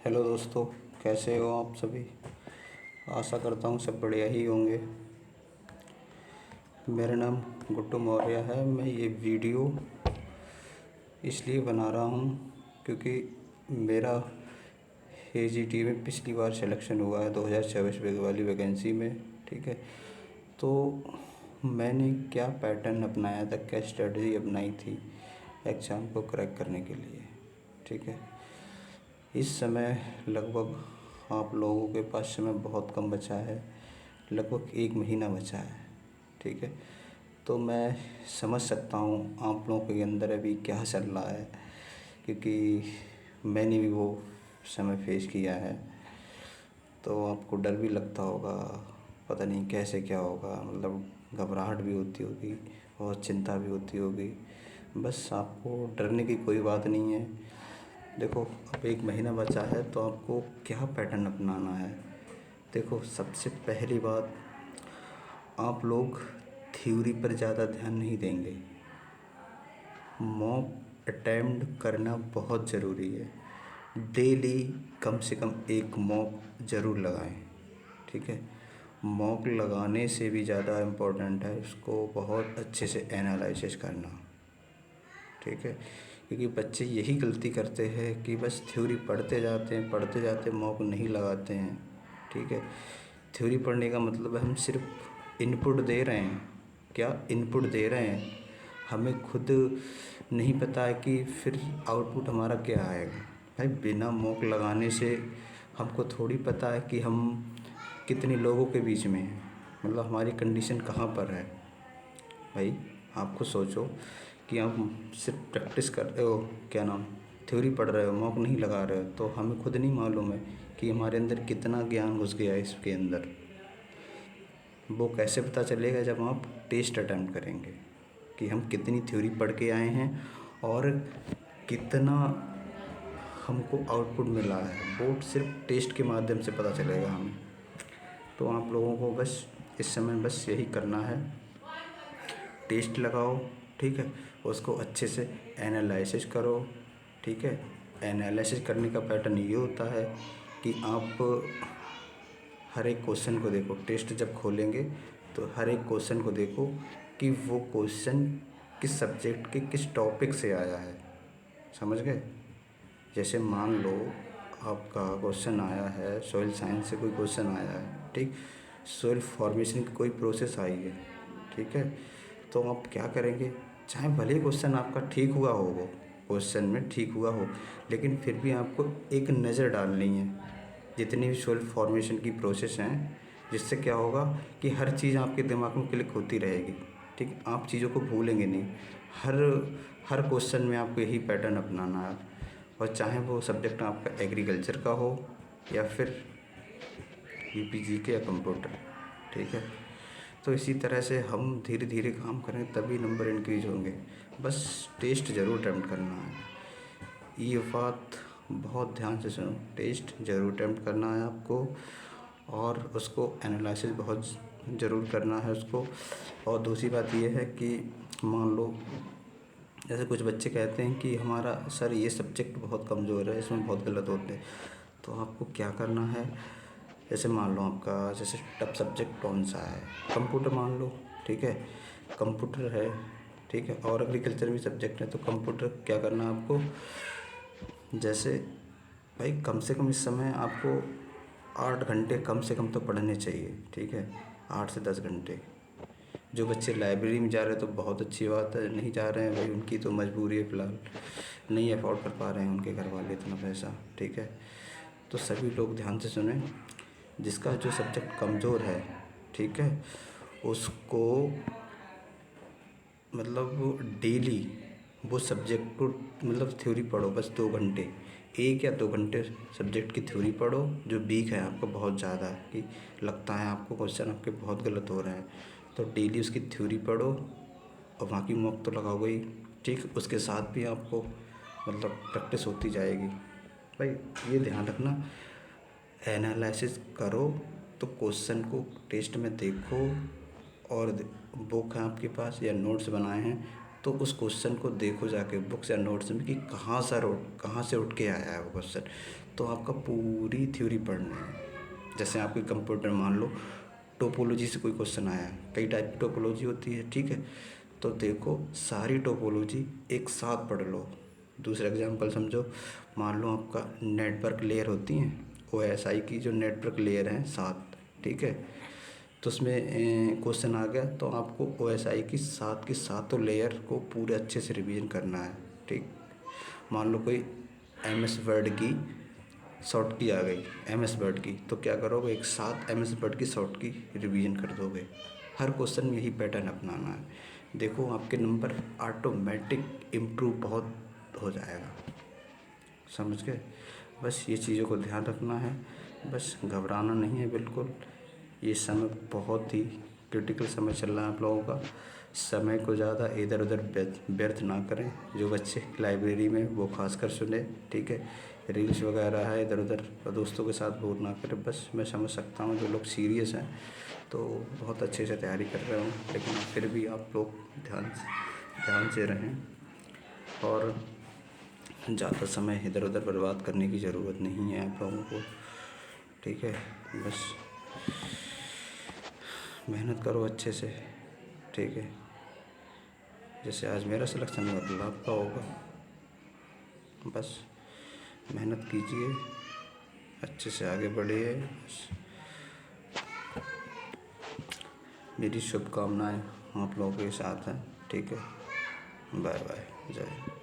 Hello दोस्तों, कैसे हो आप सभी। आशा करता हूँ सब बढ़िया ही होंगे। मेरा नाम गुड्डू मौर्य है। मैं ये वीडियो इसलिए बना रहा हूँ क्योंकि मेरा AGT में पिछली बार सिलेक्शन हुआ है 2024 वाली वैकेंसी में। ठीक है, तो मैंने क्या पैटर्न अपनाया था, क्या स्ट्रेटजी अपनाई थी एग्ज़ाम को क्रैक करने के लिए। ठीक है, इस समय लगभग आप लोगों के पास समय बहुत कम बचा है, लगभग 1 महीना बचा है। ठीक है, तो मैं समझ सकता हूँ आप लोगों के अंदर अभी क्या चल रहा है, क्योंकि मैंने भी वो समय फेस किया है। तो आपको डर भी लगता होगा, पता नहीं कैसे क्या होगा, मतलब घबराहट भी होती होगी और चिंता भी होती होगी। बस आपको डरने की कोई बात नहीं है। देखो, अब 1 महीना बचा है तो आपको क्या पैटर्न अपनाना है। देखो, सबसे पहली बात, आप लोग थ्योरी पर ज़्यादा ध्यान नहीं देंगे। मॉक अटेम्प्ट करना बहुत ज़रूरी है। डेली कम से कम 1 मॉक ज़रूर लगाएं। ठीक है, मॉक लगाने से भी ज़्यादा इम्पोर्टेंट है उसको बहुत अच्छे से एनालिसिस करना। ठीक है, क्योंकि बच्चे यही गलती करते हैं कि बस थ्योरी पढ़ते जाते हैं, मॉक नहीं लगाते हैं। ठीक है, थ्योरी पढ़ने का मतलब है हम सिर्फ इनपुट दे रहे हैं। क्या इनपुट दे रहे हैं, हमें खुद नहीं पता है कि फिर आउटपुट हमारा क्या आएगा। भाई, बिना मॉक लगाने से हमको थोड़ी पता है कि हम कितने लोगों के बीच में हैं, मतलब हमारी कंडीशन कहाँ पर है। भाई, आप खुद सोचो कि आप सिर्फ प्रैक्टिस कर रहे हो, क्या नाम, थ्योरी पढ़ रहे हो, मॉक नहीं लगा रहे हो, तो हमें खुद नहीं मालूम है कि हमारे अंदर कितना ज्ञान घुस गया है इसके अंदर। वो कैसे पता चलेगा जब आप टेस्ट अटैम्प्ट करेंगे कि हम कितनी थ्योरी पढ़ के आए हैं और कितना हमको आउटपुट मिला है। वो सिर्फ टेस्ट के माध्यम से पता चलेगा हमें। तो आप लोगों को बस इस समय बस यही करना है, टेस्ट लगाओ। ठीक है, उसको अच्छे से एनालिसिस करो। ठीक है, एनालिसिस करने का पैटर्न ये होता है कि आप हर एक क्वेश्चन को देखो। टेस्ट जब खोलेंगे तो हर एक क्वेश्चन को देखो कि वो क्वेश्चन किस सब्जेक्ट के किस टॉपिक से आया है। समझ गए। जैसे मान लो आपका क्वेश्चन आया है, सॉइल साइंस से कोई क्वेश्चन आया है। ठीक, सॉइल फॉर्मेशन की कोई प्रोसेस आई है। ठीक है, तो आप क्या करेंगे, चाहे भले ही क्वेश्चन आपका ठीक हुआ हो, वो क्वेश्चन में ठीक हुआ हो, लेकिन फिर भी आपको एक नज़र डालनी है जितनी भी सॉइल फॉर्मेशन की प्रोसेस हैं, जिससे क्या होगा कि हर चीज़ आपके दिमाग में क्लिक होती रहेगी। ठीक, आप चीज़ों को भूलेंगे नहीं। हर हर क्वेश्चन में आपको यही पैटर्न अपनाना है, और चाहे वो सब्जेक्ट आपका एग्रीकल्चर का हो या फिर UPGK या कंप्यूटर। ठीक है, तो इसी तरह से हम धीरे धीरे काम करें तभी नंबर इंक्रीज होंगे। बस टेस्ट ज़रूर अटेम्प्ट करना है, ये बात बहुत ध्यान से सुनो। टेस्ट ज़रूर अटेम्प्ट करना है आपको, और उसको एनालिसिस बहुत ज़रूर करना है उसको। और दूसरी बात ये है कि मान लो जैसे कुछ बच्चे कहते हैं कि हमारा सर ये सब्जेक्ट बहुत कमज़ोर है, इसमें बहुत गलत होते हैं। तो आपको क्या करना है, जैसे मान लो आपका जैसे टफ सब्जेक्ट कौन सा है, कंप्यूटर मान लो। ठीक है, कंप्यूटर है। ठीक है, और एग्रीकल्चर भी सब्जेक्ट है। तो कंप्यूटर क्या करना है आपको, जैसे भाई कम से कम इस समय आपको 8 घंटे कम से कम तो पढ़ने चाहिए। ठीक है, 8 से 10 घंटे। जो बच्चे लाइब्रेरी में जा रहे हैं तो बहुत अच्छी बात है, नहीं जा रहे हैं भाई उनकी तो मजबूरी है, फ़िलहाल नहीं अफोर्ड कर पा रहे हैं उनके घर वाले इतना पैसा। ठीक है, तो सभी लोग ध्यान से सुने, जिसका जो सब्जेक्ट कमज़ोर है, ठीक है, उसको मतलब डेली वो सब्जेक्ट को मतलब थ्योरी पढ़ो, बस 2 घंटे, 1 या 2 घंटे सब्जेक्ट की थ्योरी पढ़ो। जो वीक है आपको बहुत ज़्यादा कि लगता है आपको क्वेश्चन आपके बहुत गलत हो रहे हैं, तो डेली उसकी थ्योरी पढ़ो, और बाकी मॉक तो लगाओगे ही। ठीक, उसके साथ भी आपको मतलब प्रैक्टिस होती जाएगी। भाई, ये ध्यान रखना, एनालिसिस करो तो क्वेश्चन को टेस्ट में देखो, और बुक है आपके पास या नोट्स बनाए हैं तो उस क्वेश्चन को देखो जाके बुक्स या नोट्स में कि कहाँ से उठ के आया है वो क्वेश्चन। तो आपका पूरी थ्योरी पढ़नी है। जैसे आपके कंप्यूटर मान लो टोपोलॉजी से कोई क्वेश्चन आया है, कई टाइप की टोपोलॉजी होती है, ठीक है। तो देखो सारी टोपोलॉजी एक साथ पढ़ लो। दूसरा एग्जांपल समझो, मान लो आपका नेटवर्क लेयर होती हैं, OSI की जो नेटवर्क लेयर हैं 7, ठीक है। तो उसमें क्वेश्चन आ गया तो आपको OSI की सातों लेयर को पूरे अच्छे से रिवीजन करना है, ठीक। मान लो कोई MS वर्ड की शॉर्ट की आ गई, MS वर्ड की, तो क्या करोगे, एक साथ MS वर्ड की शॉर्ट की रिवीजन कर दोगे। हर क्वेश्चन में यही पैटर्न अपनाना है। देखो आपके नंबर ऑटोमेटिक इम्प्रूव बहुत हो जाएगा, समझ गए। बस ये चीज़ों को ध्यान रखना है, बस घबराना नहीं है बिल्कुल। ये समय बहुत ही क्रिटिकल समय चल रहा है आप लोगों का। समय को ज़्यादा इधर उधर व्यर्थ ना करें। जो बच्चे लाइब्रेरी में वो खासकर सुने, ठीक है। रील्स वगैरह है इधर उधर दोस्तों के साथ बोर ना करें। बस मैं समझ सकता हूँ जो लोग सीरियस हैं तो बहुत अच्छे से तैयारी कर रहे हों, लेकिन फिर भी आप लोग ध्यान से रहें और ज़्यादा समय इधर उधर बर्बाद करने की ज़रूरत नहीं है आप लोगों को, ठीक है। बस मेहनत करो अच्छे से, ठीक है। जैसे आज मेरा सिलेक्शन हुआ तो आपका होगा। बस मेहनत कीजिए, अच्छे से आगे बढ़िए। बस मेरी शुभकामनाएं आप लोगों के साथ हैं, ठीक है। बाय बाय, जय हिंद।